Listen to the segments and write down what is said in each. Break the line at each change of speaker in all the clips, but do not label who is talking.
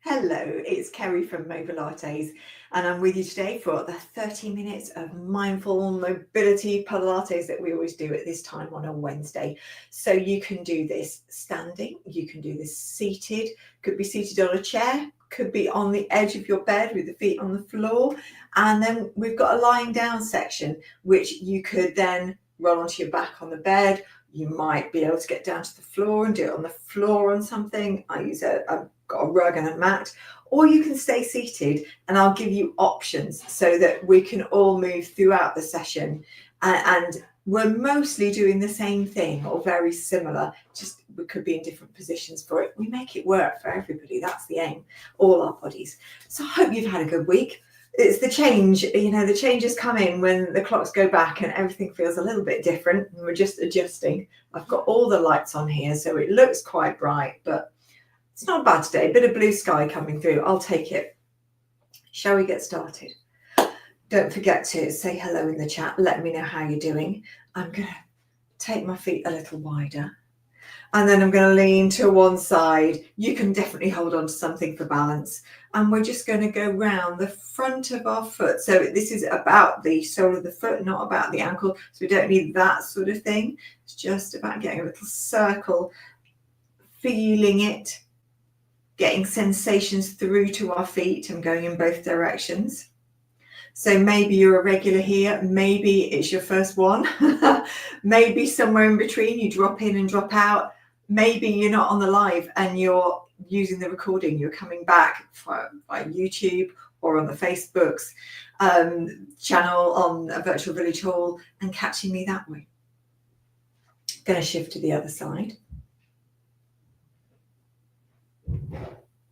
Hello, it's Kerry from Mobilates, and I'm with you today for the 30 minutes of mindful mobility Pilates that we always do at this time on a Wednesday. So you can do this standing, you can do this seated, could be seated on a chair, could be on the edge of your bed with the feet on the floor. And then we've got a lying down section, which you could then roll onto your back on the bed. You might be able to get down to the floor and do it on the floor on something. I've got a rug and a mat, or you can stay seated, and I'll give you options so that we can all move throughout the session. And we're mostly doing the same thing or very similar, just we could be in different positions for it. We make it work for everybody. That's the aim, all our bodies. So I hope you've had a good week. It's the change, the changes come in when the clocks go back and everything feels a little bit different, and we're just adjusting. I've got all the lights on here, so it looks quite bright, but it's not bad today. A bit of blue sky coming through. I'll take it. Shall we get started? Don't forget to say hello in the chat. Let me know how you're doing. I'm going to take my feet a little wider, and then I'm going to lean to one side. You can definitely hold on to something for balance. And we're just going to go round the front of our foot. So this is about the sole of the foot, not about the ankle. So we don't need that sort of thing. It's just about getting a little circle, feeling it, getting sensations through to our feet and going in both directions. So maybe you're a regular here, maybe it's your first one, maybe somewhere in between you drop in and drop out, maybe you're not on the live and you're using the recording, you're coming back by YouTube or on the Facebook's channel on a virtual village hall and catching me that way. Going to shift to the other side.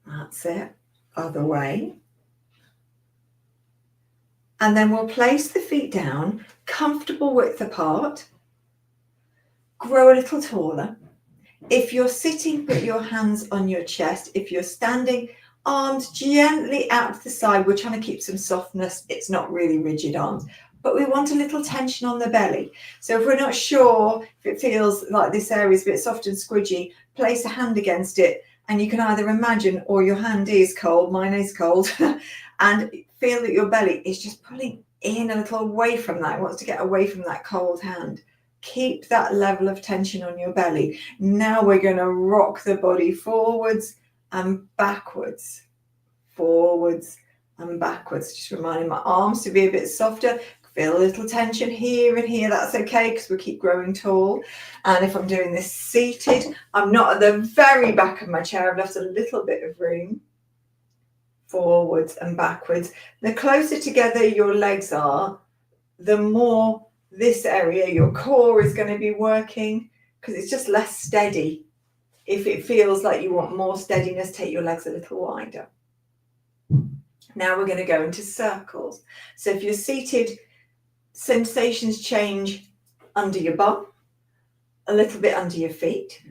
That's it, other way. And then we'll place the feet down, comfortable width apart, grow a little taller. If you're sitting, put your hands on your chest. If you're standing, arms gently out to the side. We're trying to keep some softness. It's not really rigid arms, but we want a little tension on the belly. So if we're not sure if it feels like this area is a bit soft and squidgy, place a hand against it. And you can either imagine, or your hand is cold, mine is cold, and feel that your belly is just pulling in a little away from that. It wants to get away from that cold hand. Keep that level of tension on your belly. Now we're going to rock the body forwards and backwards, forwards and backwards. Just reminding my arms to be a bit softer. Feel a little tension here and here. That's okay because we keep growing tall. And if I'm doing this seated, I'm not at the very back of my chair. I've left a little bit of room. Forwards and backwards. The closer together your legs are, the more this area, your core, is going to be working because it's just less steady. If it feels like you want more steadiness, take your legs a little wider. Now we're going to go into circles. So if you're seated, sensations change under your bum, a little bit under your feet.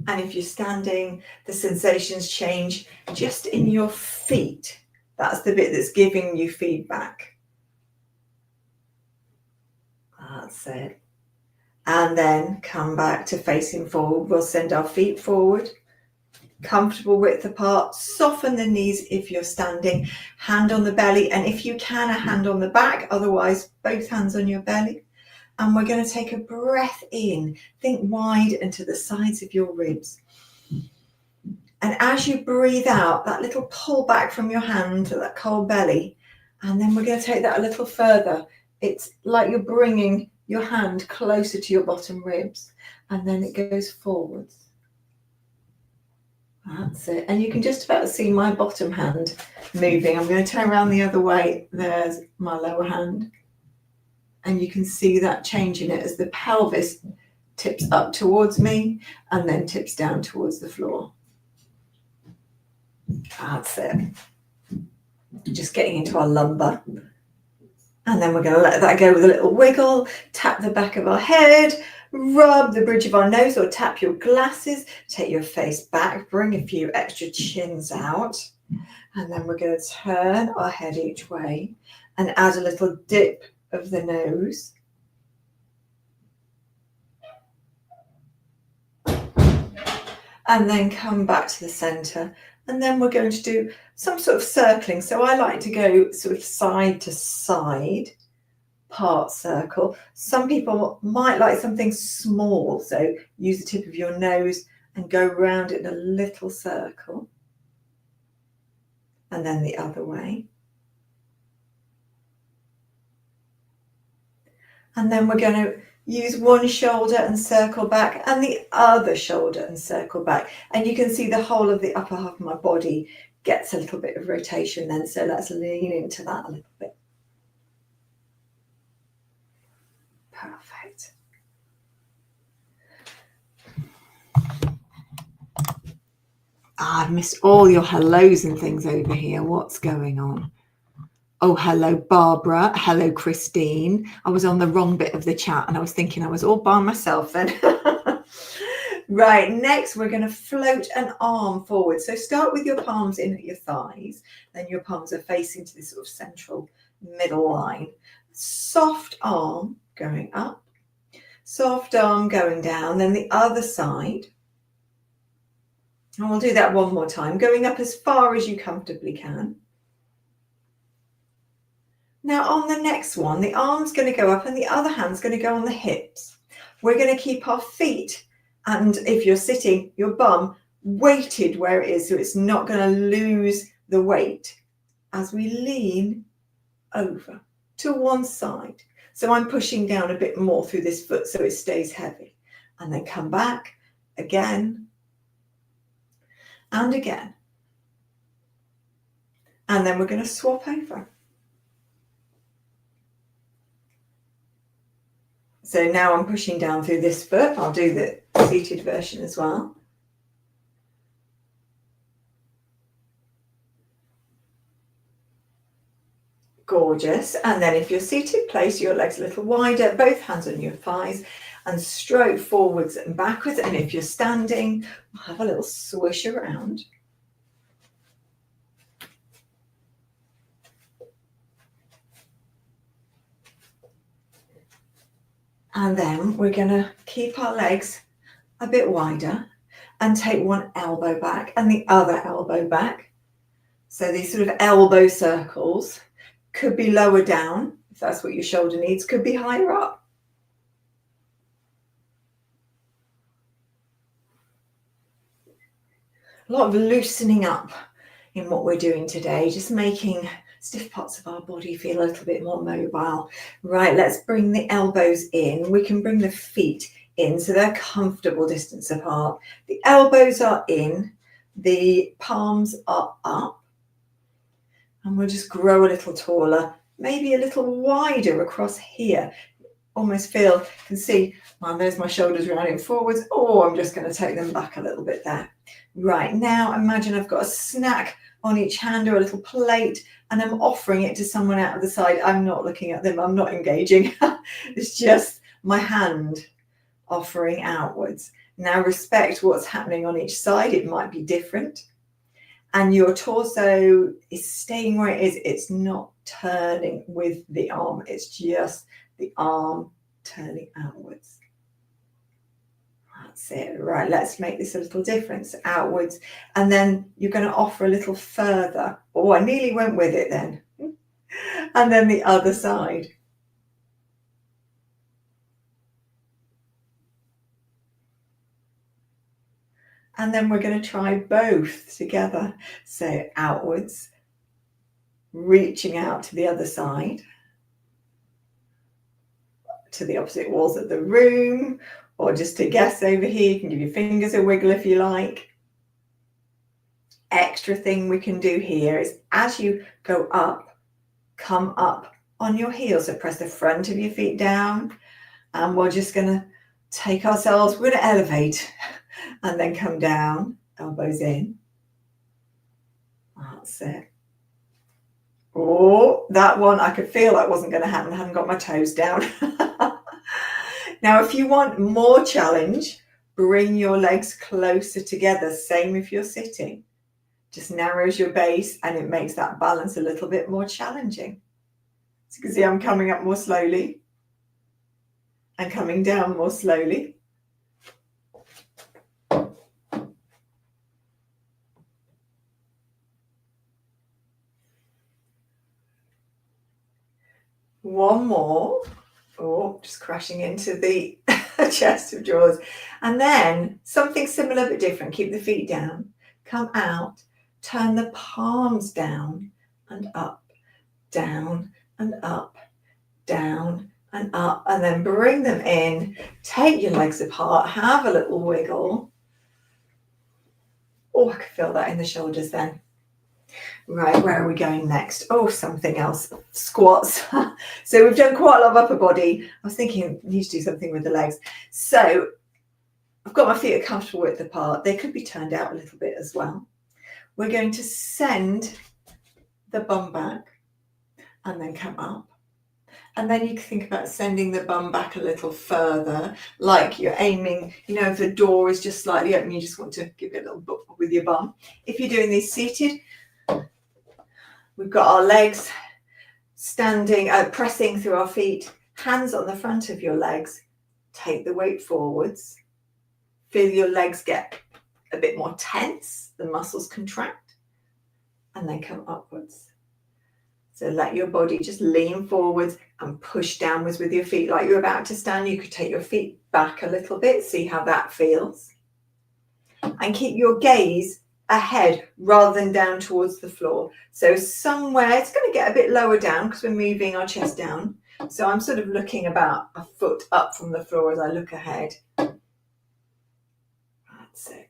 And if you're standing, the sensations change just in your feet. That's the bit that's giving you feedback. That's it. And then come back to facing forward. We'll send our feet forward. Comfortable width apart, soften the knees if you're standing, hand on the belly, and if you can, a hand on the back, otherwise both hands on your belly. And we're going to take a breath in, think wide and to the sides of your ribs. And as you breathe out, that little pull back from your hand to that cold belly, and then we're going to take that a little further. It's like you're bringing your hand closer to your bottom ribs, and then it goes forwards. That's it. And you can just about see my bottom hand moving. I'm going to turn around the other way. There's my lower hand. And you can see that change in it as the pelvis tips up towards me and then tips down towards the floor. That's it. Just getting into our lumbar. And then we're going to let that go with a little wiggle. Tap the back of our head. Rub the bridge of our nose or tap your glasses. Take your face back. Bring a few extra chins out. And then we're going to turn our head each way and add a little dip of the nose. and then come back to the center. And then we're going to do some sort of circling. So I like to go sort of side to side, part circle. Some people might like something small. So use the tip of your nose and go round it in a little circle. And then the other way. And then we're going to use one shoulder and circle back and the other shoulder and circle back. And you can see the whole of the upper half of my body gets a little bit of rotation then. So let's lean into that a little bit. Perfect. I've missed all your hellos and things over here. What's going on? Oh, hello, Barbara. Hello, Christine. I was on the wrong bit of the chat and I was thinking I was all by myself then. Right, next we're going to float an arm forward. So start with your palms in at your thighs. Then your palms are facing to this sort of central middle line. Soft arm going up. Soft arm going down. Then the other side. And we'll do that one more time. Going up as far as you comfortably can. Now on the next one, the arm's going to go up and the other hand's going to go on the hips. We're going to keep our feet, and if you're sitting, your bum weighted where it is, so it's not going to lose the weight as we lean over to one side. So I'm pushing down a bit more through this foot so it stays heavy. And then come back again and again. And then we're going to swap over. So now I'm pushing down through this foot. I'll do the seated version as well. Gorgeous. And then if you're seated, place your legs a little wider, both hands on your thighs, and stroke forwards and backwards. And if you're standing, we'll have a little swish around. And then we're going to keep our legs a bit wider and take one elbow back and the other elbow back. So these sort of elbow circles could be lower down, if that's what your shoulder needs, could be higher up. A lot of loosening up in what we're doing today, just making stiff parts of our body feel a little bit more mobile. Right, let's bring the elbows in. We can bring the feet in so they're comfortable distance apart. The elbows are in, the palms are up, and we'll just grow a little taller, maybe a little wider across here. Almost feel, can see, well, there's my shoulders rounding forwards. Oh, I'm just going to take them back a little bit there. Right, now imagine I've got a snack on each hand or a little plate and I'm offering it to someone out of the side. I'm not looking at them, I'm not engaging. It's just my hand offering outwards. Now respect what's happening on each side. It might be different. And your torso is staying where it is. It's not turning with the arm. It's just the arm turning outwards. That's it. Right, let's make this a little difference. Outwards. And then you're going to offer a little further. Oh, I nearly went with it then. And then the other side. And then we're going to try both together. So outwards, reaching out to the other side, to the opposite walls of the room, or just to guess over here. You can give your fingers a wiggle if you like. Extra thing we can do here is as you go up, come up on your heels. So press the front of your feet down, and we're just going to take ourselves, we're going to elevate and then come down, elbows in. That's it. Oh, that one, I could feel that wasn't going to happen. I hadn't got my toes down. Now, if you want more challenge, bring your legs closer together. Same if you're sitting. Just narrows your base and it makes that balance a little bit more challenging. So you can see I'm coming up more slowly and coming down more slowly. One more. Oh, just crashing into the chest of drawers. And then something similar but different. Keep the feet down. Come out. Turn the palms down and up, down and up, down and up. And then bring them in. Take your legs apart. Have a little wiggle. Oh, I can feel that in the shoulders then. Right, where are we going next? Oh, something else. Squats. So we've done quite a lot of upper body. I was thinking I need to do something with the legs. So I've got my feet a comfortable width apart. They could be turned out a little bit as well. We're going to send the bum back and then come up. And then you can think about sending the bum back a little further, like you're aiming, you know, if the door is just slightly open, you just want to give it a little bump with your bum. If you're doing these seated, we've got our legs standing, pressing through our feet, hands on the front of your legs. Take the weight forwards. Feel your legs get a bit more tense, the muscles contract, and then come upwards. So let your body just lean forwards and push downwards with your feet like you're about to stand. You could take your feet back a little bit, see how that feels. And keep your gaze ahead rather than down towards the floor. So somewhere, it's going to get a bit lower down because we're moving our chest down. So I'm sort of looking about a foot up from the floor as I look ahead. That's it.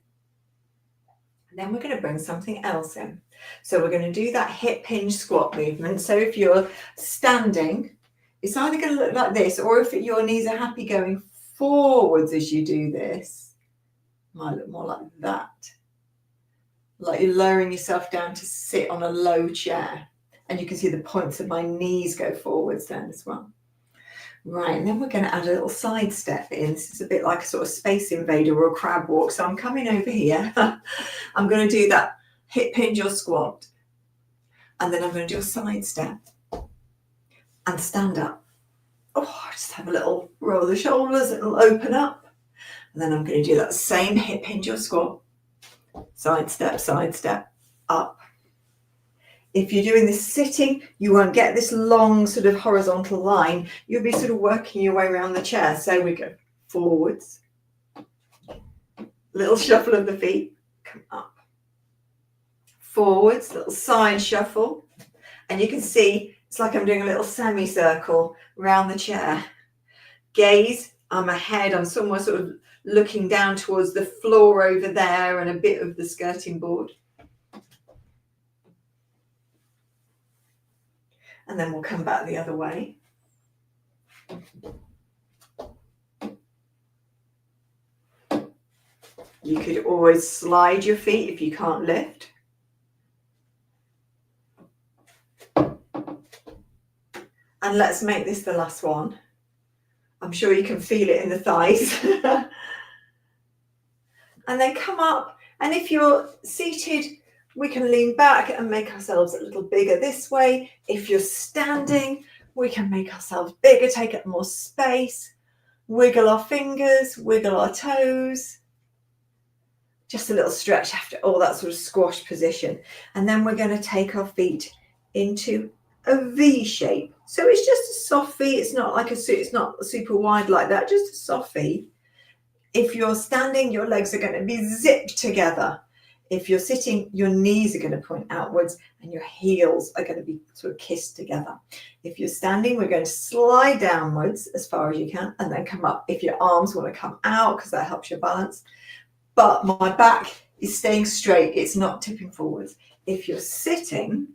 And then we're going to bring something else in. So we're going to do that hip hinge squat movement. So if you're standing, it's either going to look like this, or if your knees are happy going forwards as you do this, it might look more like that. Like you're lowering yourself down to sit on a low chair. And you can see the points of my knees go forwards then as well. Right, and then we're going to add a little side step in. This is a bit like a sort of space invader or a crab walk. So I'm coming over here. I'm going to do that hip hinge or squat. And then I'm going to do a side step and stand up. Oh, just have a little roll of the shoulders. It'll open up. And then I'm going to do that same hip hinge or squat. Side step, up. If you're doing this sitting, you won't get this long sort of horizontal line. You'll be sort of working your way around the chair. So we go forwards, little shuffle of the feet, come up. Forwards, little side shuffle. And you can see it's like I'm doing a little semicircle around the chair. Gaze, I'm ahead, I'm somewhere sort of looking down towards the floor over there and a bit of the skirting board. And then we'll come back the other way. You could always slide your feet if you can't lift. And let's make this the last one. I'm sure you can feel it in the thighs. And then come up. And if you're seated, we can lean back and make ourselves a little bigger this way. If you're standing, we can make ourselves bigger, take up more space, wiggle our fingers, wiggle our toes. Just a little stretch after all that sort of squash position. And then we're going to take our feet into a V shape. So it's just a soft V. It's not like it's not super wide like that, just a soft V. If you're standing, your legs are going to be zipped together. If you're sitting, your knees are going to point outwards and your heels are going to be sort of kissed together. If you're standing, we're going to slide downwards as far as you can and then come up. If your arms want to come out, because that helps your balance. But my back is staying straight. It's not tipping forwards. If you're sitting,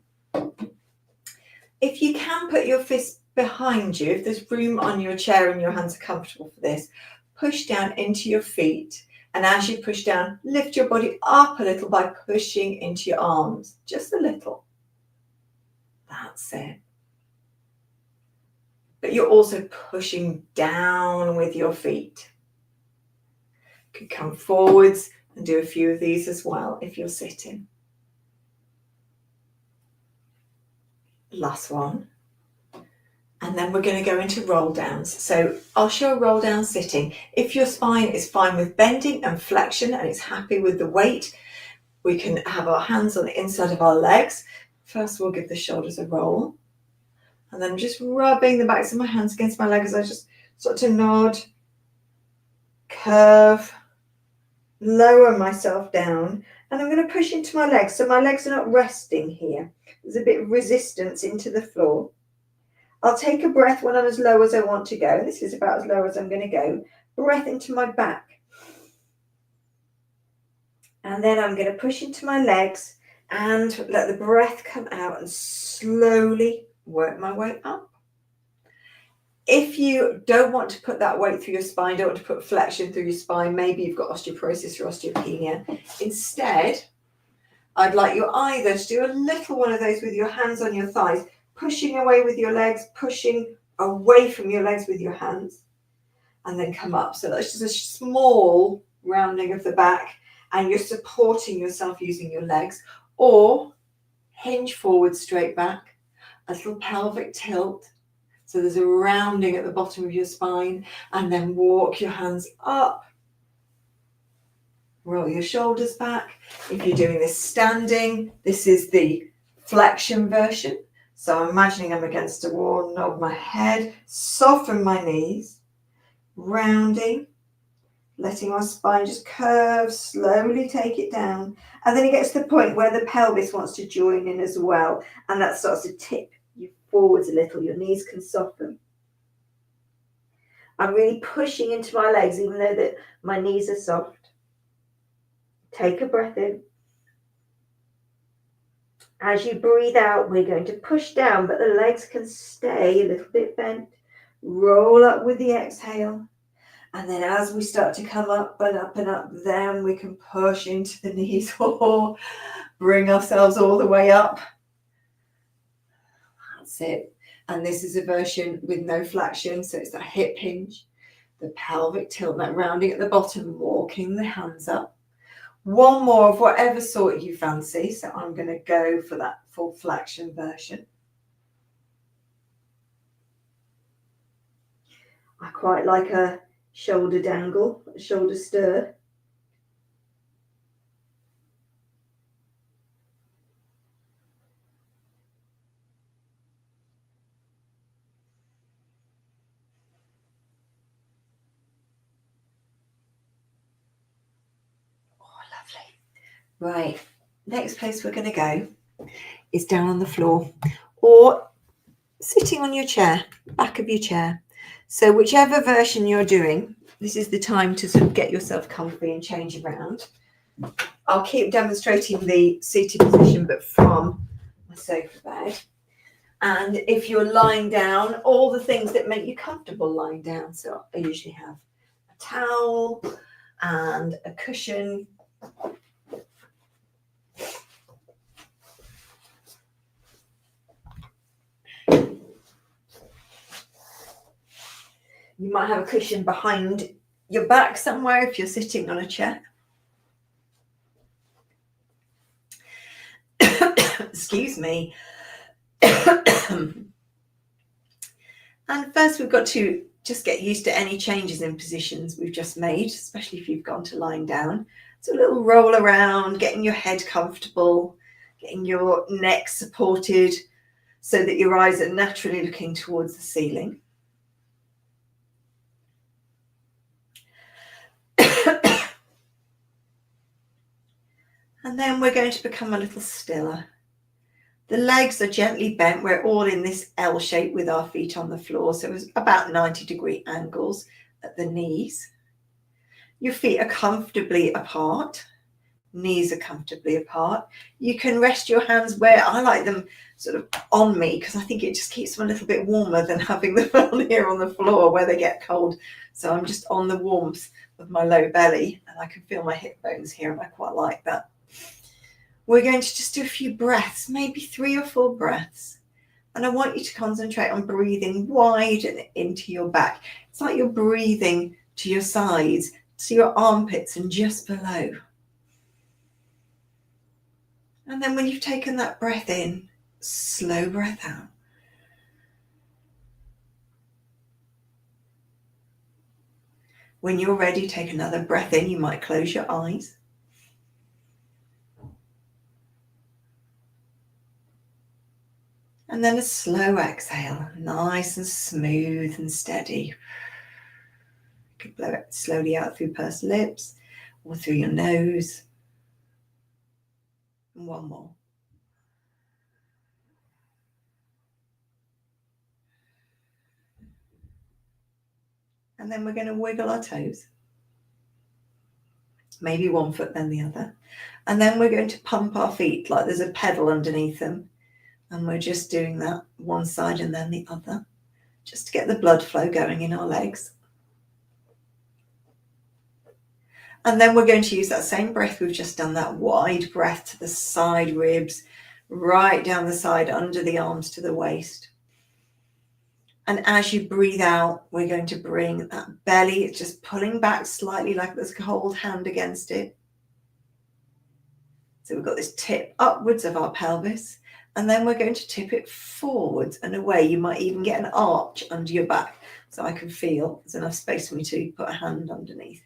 if you can put your fists behind you, if there's room on your chair and your hands are comfortable for this, push down into your feet. And as you push down, lift your body up a little by pushing into your arms, just a little. That's it. But you're also pushing down with your feet. You could come forwards and do a few of these as well if you're sitting. Last one. And then we're going to go into roll downs. So I'll show a roll down sitting. If your spine is fine with bending and flexion and it's happy with the weight, we can have our hands on the inside of our legs. First, we'll give the shoulders a roll. And then just rubbing the backs of my hands against my legs as I just start to nod, curve, lower myself down. And I'm going to push into my legs. So my legs are not resting here. There's a bit of resistance into the floor. I'll take a breath when I'm as low as I want to go. This is about as low as I'm going to go. Breath into my back. And then I'm going to push into my legs and let the breath come out and slowly work my way up. If you don't want to put that weight through your spine, don't want to put flexion through your spine, maybe you've got osteoporosis or osteopenia. Instead, I'd like you either to do a little one of those with your hands on your thighs, pushing away with your legs, pushing away from your legs with your hands, and then come up. So that's just a small rounding of the back, and you're supporting yourself using your legs, or hinge forward straight back, a little pelvic tilt. So there's a rounding at the bottom of your spine, and then walk your hands up. Roll your shoulders back. If you're doing this standing, this is the flexion version. So I'm imagining I'm against a wall, nod my head, soften my knees, rounding, letting my spine just curve, slowly take it down. And then it gets to the point where the pelvis wants to join in as well. And that starts to tip you forwards a little. Your knees can soften. I'm really pushing into my legs, even though that my knees are soft. Take a breath in. As you breathe out, we're going to push down, but the legs can stay a little bit bent. Roll up with the exhale. And then as we start to come up and up and up, then we can push into the knees or bring ourselves all the way up. That's it. And this is a version with no flexion. So it's that hip hinge, the pelvic tilt, that rounding at the bottom, walking the hands up. One more of whatever sort you fancy. So I'm going to go for that full flexion version. I quite like a shoulder dangle, a shoulder stir. Oh, lovely. Right, next place we're going to go is down on the floor or sitting on your chair, back of your chair. So whichever version you're doing, this is the time to sort of get yourself comfy and change around. I'll keep demonstrating the seated position, but from my sofa bed. And if you're lying down, all the things that make you comfortable lying down. So I usually have a towel and a cushion. You might have a cushion behind your back somewhere if you're sitting on a chair. Excuse me. And first we've got to just get used to any changes in positions we've just made, especially if you've gone to lying down. So a little roll around, getting your head comfortable, getting your neck supported so that your eyes are naturally looking towards the ceiling. And then we're going to become a little stiller. The legs are gently bent. We're all in this L shape with our feet on the floor. So it's about 90-degree angles at the knees. Your feet are comfortably apart. Knees are comfortably apart. You can rest your hands where I like them, sort of on me, because I think it just keeps them a little bit warmer than having them on here on the floor where they get cold. So I'm just on the warmth of my low belly and I can feel my hip bones here and I quite like that. We're going to just do a few breaths, maybe 3 or 4 breaths. And I want you to concentrate on breathing wide and into your back. It's like you're breathing to your sides, to your armpits and just below. And then when you've taken that breath in, slow breath out. When you're ready, take another breath in. You might close your eyes. And then a slow exhale, nice and smooth and steady. You can blow it slowly out through pursed lips or through your nose. And one more. And then we're going to wiggle our toes. Maybe one foot then the other. And then we're going to pump our feet like there's a pedal underneath them. And we're just doing that one side and then the other, just to get the blood flow going in our legs. And then we're going to use that same breath we've just done, that wide breath to the side ribs, right down the side, under the arms to the waist. And as you breathe out, we're going to bring that belly, it's just pulling back slightly like there's a cold hand against it. So we've got this tip upwards of our pelvis, and then we're going to tip it forwards and away. You might even get an arch under your back, so I can feel there's enough space for me to put a hand underneath.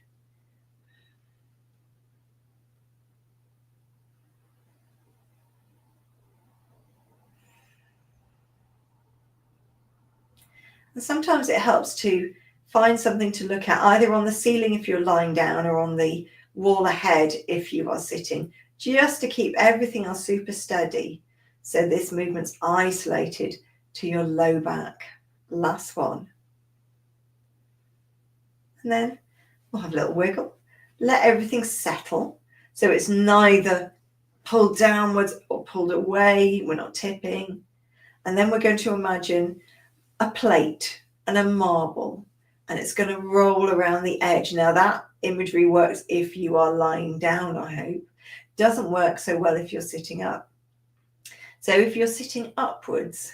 And sometimes it helps to find something to look at, either on the ceiling if you're lying down or on the wall ahead if you are sitting, just to keep everything else super steady. So this movement's isolated to your low back. Last one. And then we'll have a little wiggle. Let everything settle. So it's neither pulled downwards or pulled away. We're not tipping. And then we're going to imagine a plate and a marble, and it's going to roll around the edge. Now that imagery works if you are lying down, I hope. Doesn't work so well if you're sitting up. So if you're sitting upwards,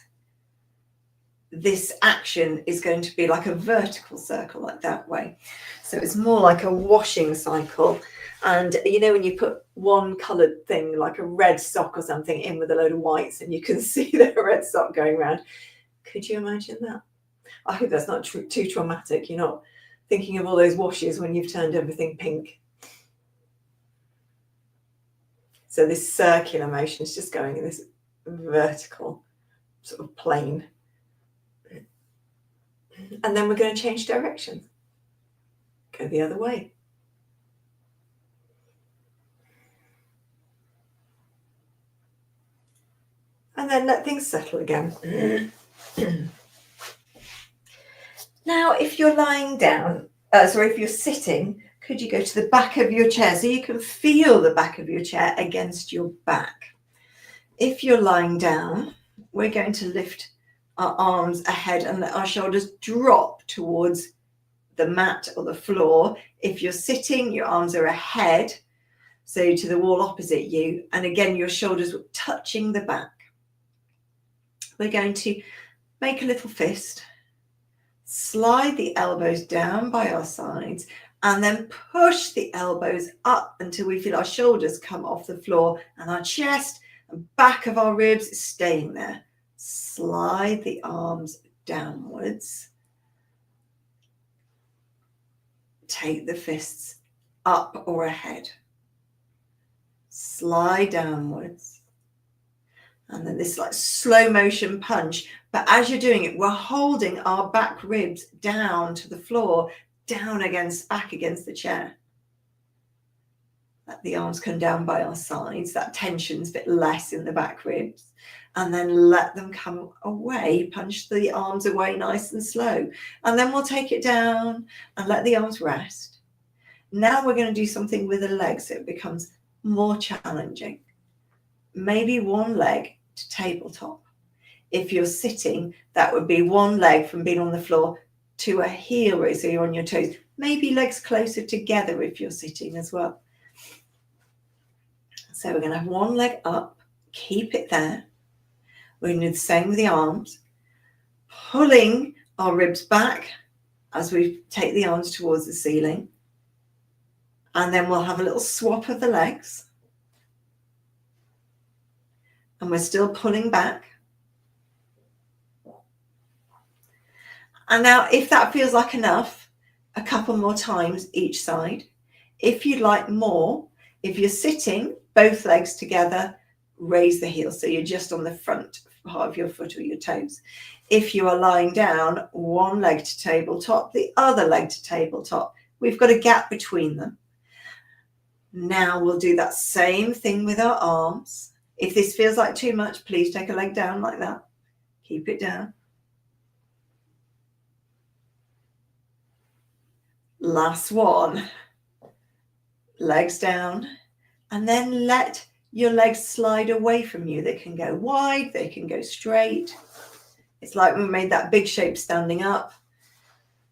this action is going to be like a vertical circle, like that way. So it's more like a washing cycle. And you know, when you put one coloured thing, like a red sock or something, in with a load of whites, and you can see the red sock going around. Could you imagine that? I hope that's not too traumatic. You're not thinking of all those washes when you've turned everything pink. So this circular motion is just going in this vertical sort of plane. And then we're going to change direction. Go the other way. And then let things settle again. Now, if you're lying down, if you're sitting, could you go to the back of your chair so you can feel the back of your chair against your back? If you're lying down, we're going to lift our arms ahead and let our shoulders drop towards the mat or the floor. If you're sitting, your arms are ahead, so to the wall opposite you. And again, your shoulders touching the back. We're going to make a little fist, slide the elbows down by our sides, and then push the elbows up until we feel our shoulders come off the floor and our chest and back of our ribs is staying there. Slide the arms downwards. Take the fists up or ahead. Slide downwards. And then this like slow motion punch. But as you're doing it, we're holding our back ribs down to the floor, back against the chair. Let the arms come down by our sides. That tension's a bit less in the back ribs. And then let them come away. Punch the arms away nice and slow. And then we'll take it down and let the arms rest. Now we're going to do something with the legs so it becomes more challenging. Maybe one leg to tabletop. If you're sitting, that would be one leg from being on the floor to a heel raise, so you're on your toes. Maybe legs closer together if you're sitting as well. So we're going to have one leg up, keep it there. We're going to do the same with the arms, pulling our ribs back as we take the arms towards the ceiling. And then we'll have a little swap of the legs. And we're still pulling back. And now if that feels like enough, a couple more times each side. If you'd like more, if you're sitting, both legs together, raise the heel so you're just on the front part of your foot or your toes. If you are lying down, one leg to tabletop, the other leg to tabletop. We've got a gap between them. Now we'll do that same thing with our arms. If this feels like too much, please take a leg down like that. Keep it down. Last one. Legs down. And then let your legs slide away from you. They can go wide, they can go straight. It's like we made that big shape standing up.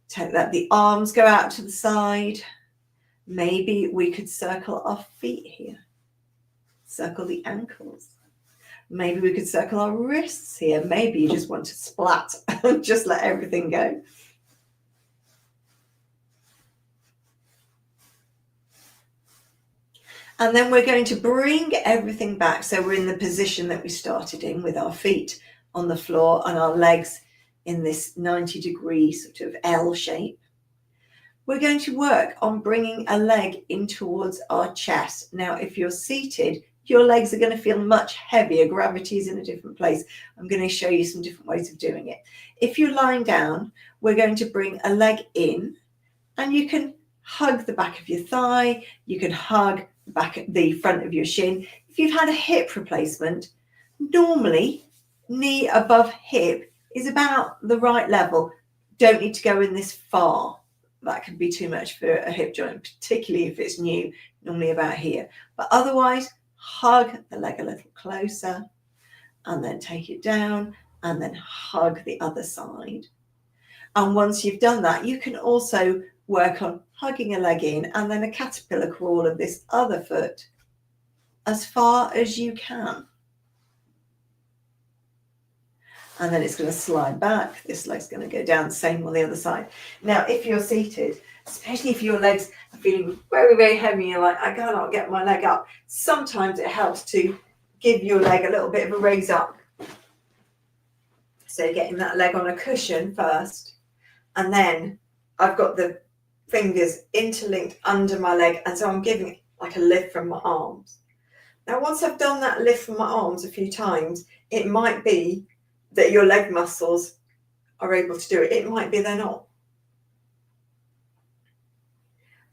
Take that, the arms go out to the side. Maybe we could circle our feet here. Circle the ankles. Maybe we could circle our wrists here. Maybe you just want to splat and just let everything go. And then we're going to bring everything back. So we're in the position that we started in with our feet on the floor and our legs in this 90-degree sort of L shape. We're going to work on bringing a leg in towards our chest. Now, if you're seated, your legs are going to feel much heavier. Gravity is in a different place. I'm going to show you some different ways of doing it. If you're lying down, we're going to bring a leg in, and you can hug the back of your thigh. You can hug the front of your shin. If you've had a hip replacement, normally knee above hip is about the right level. Don't need to go in this far. That could be too much for a hip joint, particularly if it's new, normally about here. But otherwise, hug the leg a little closer and then take it down and then hug the other side. And once you've done that, you can also work on hugging a leg in and then a caterpillar crawl of this other foot as far as you can. And then it's going to slide back. This leg's going to go down, same on the other side. Now, if you're seated, especially if your legs are feeling very, very heavy, you're like, I cannot get my leg up. Sometimes it helps to give your leg a little bit of a raise up. So getting that leg on a cushion first, and then I've got the fingers interlinked under my leg, and so I'm giving it like a lift from my arms. Now, once I've done that lift from my arms a few times, it might be that your leg muscles are able to do it. It might be they're not.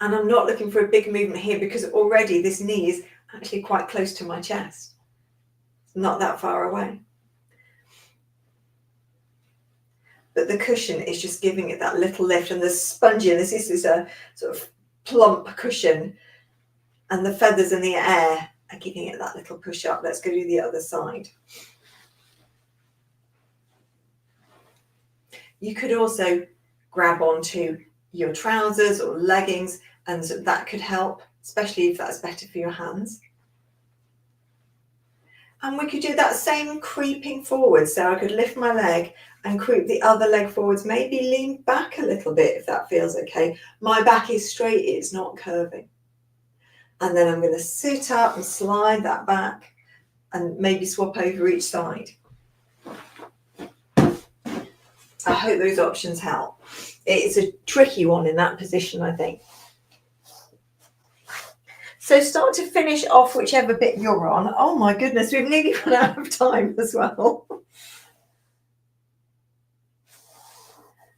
And I'm not looking for a big movement here because already this knee is actually quite close to my chest. It's not that far away. But the cushion is just giving it that little lift, and the spongy, and this is a sort of plump cushion, and the feathers in the air are giving it that little push up. Let's go to the other side. You could also grab onto your trousers or leggings, and that could help, especially if that's better for your hands. And we could do that same creeping forward. So I could lift my leg and creep the other leg forwards, maybe lean back a little bit if that feels okay. My back is straight, it's not curving. And then I'm going to sit up and slide that back and maybe swap over each side. I hope those options help. It's a tricky one in that position, I think. So start to finish off whichever bit you're on. Oh my goodness, we've nearly run out of time as well.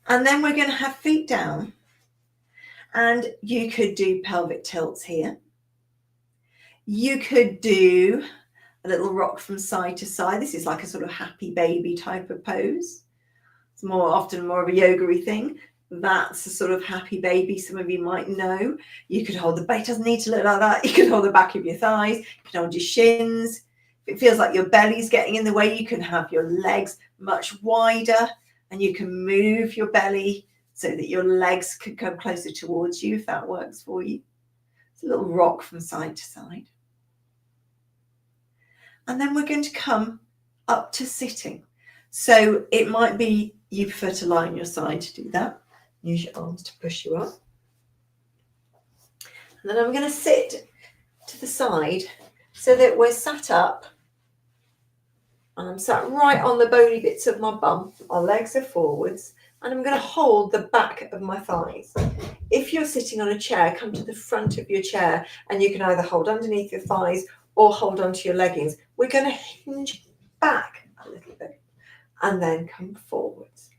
And then we're going to have feet down. And you could do pelvic tilts here. You could do a little rock from side to side. This is like a sort of happy baby type of pose. It's often more of a yoga-y thing. That's a sort of happy baby, some of you might know. You could hold the back, it doesn't need to look like that. You can hold the back of your thighs, you can hold your shins. If it feels like your belly's getting in the way, you can have your legs much wider, and you can move your belly so that your legs could come closer towards you if that works for you. It's a little rock from side to side. And then we're going to come up to sitting. So it might be you prefer to lie on your side to do that. Use your arms to push you up. And then I'm going to sit to the side so that we're sat up. And I'm sat right on the bony bits of my bum. Our legs are forwards. And I'm going to hold the back of my thighs. If you're sitting on a chair, come to the front of your chair, and you can either hold underneath your thighs or hold on to your leggings. We're going to hinge back a little bit and then come forwards.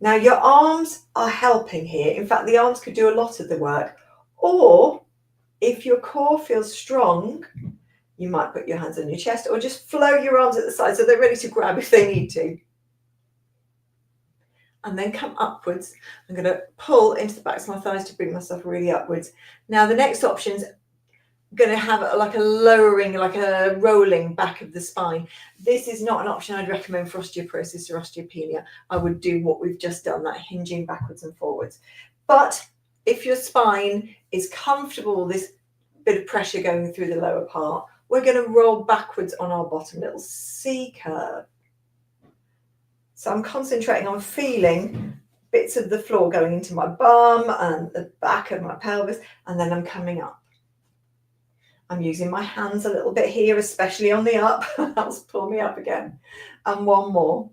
Now your arms are helping here. In fact, the arms could do a lot of the work. Or if your core feels strong, you might put your hands on your chest or just flow your arms at the side so they're ready to grab if they need to. And then come upwards. I'm going to pull into the backs of my thighs to bring myself really upwards. Now the next option is going to have like a lowering, like a rolling back of the spine. This is not an option I'd recommend for osteoporosis or osteopenia. I would do what we've just done, that hinging backwards and forwards. But if your spine is comfortable, this bit of pressure going through the lower part, we're going to roll backwards on our bottom, little C curve. So I'm concentrating on feeling bits of the floor going into my bum and the back of my pelvis, and then I'm coming up. I'm using my hands a little bit here, especially on the up. That'll pull me up again. And one more.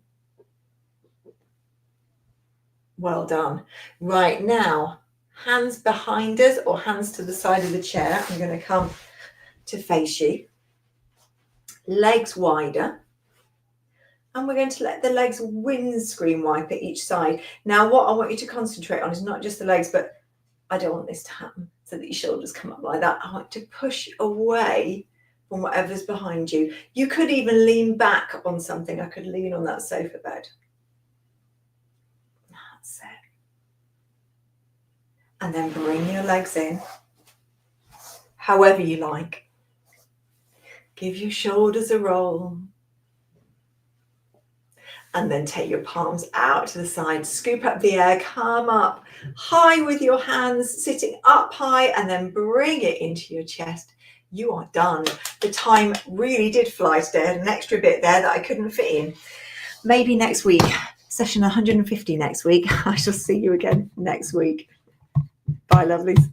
Well done. Right, now, hands behind us or hands to the side of the chair. I'm going to come to face you. Legs wider. And we're going to let the legs windscreen wipe at each side. Now, what I want you to concentrate on is not just the legs, but I don't want this to happen so that your shoulders come up like that. I want to push away from whatever's behind you. You could even lean back on something. I could lean on that sofa bed. That's it. And then bring your legs in, however you like. Give your shoulders a roll. And then take your palms out to the side, scoop up the air, come up high with your hands, sitting up high, and then bring it into your chest. You are done. The time really did fly today. I had an extra bit there that I couldn't fit in. Maybe next week, session 150 next week. I shall see you again next week. Bye, lovelies.